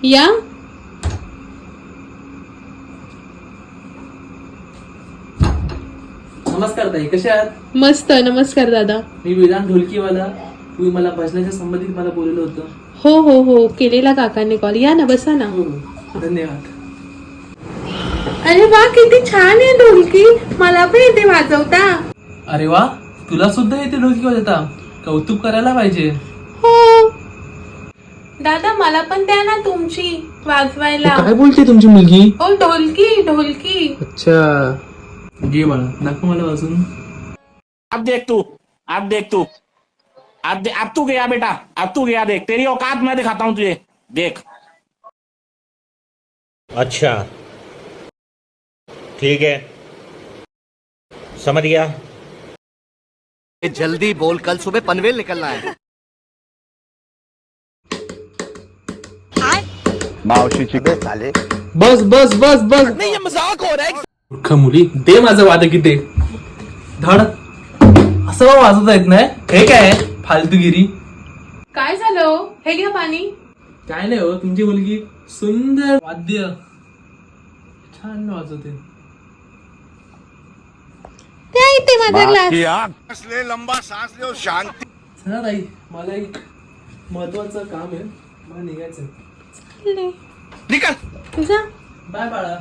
या. नमस्कार ताई, कसे आहात? मस्त. नमस्कार दादा. मी वेदांत ढोलकीवाला. तुम्ही मला भजनाच्या संबंधित मला बोललं होतं. हो हो हो, केलेला काकांनी कॉल. या ना, बसा ना. हो, धन्यवाद. अरे वा, किती छान आहे ढोलकी. मला पण येते वाजवता. अरे वा, तुला सुद्धा येते ढोलकी वाजवता? कौतुक करायला पाहिजे. हो दादा, मला पण द्या ना तुमची वाजवायला. काय बोलते तुमची मुलगी? हो, ढोलकी ढोलकी. अच्छा, घे बाळा, दाखव मला वाजून. अब देख तू, अब तू गया बेटा, अब तू गया. देख तेरी औकात मैं दिखाता हूँ तुझे. देख. अच्छा, ठीक है, समझ गया. जल्दी बोल, कल सुबह पनवेल निकलना है. मावशीची साले. बस बस बस बस. नाही, मजाक हो रहा है. मूर्ख मुली, दे माझं वादक इथे. धड असं वाजवता येत नाही. हे काय फालतूगिरी? काय झालं? हे घ्या पाणी. काय नाही हो, तुमची मुलगी सुंदर वाद्य छान वाजवते. त्या इथे माझा ग्लास. लंबा सांस ले और शांति. चला ताई, मला एक महत्वाचं काम आहे, मला निघायचं. निकल. जा. बाय बाळा.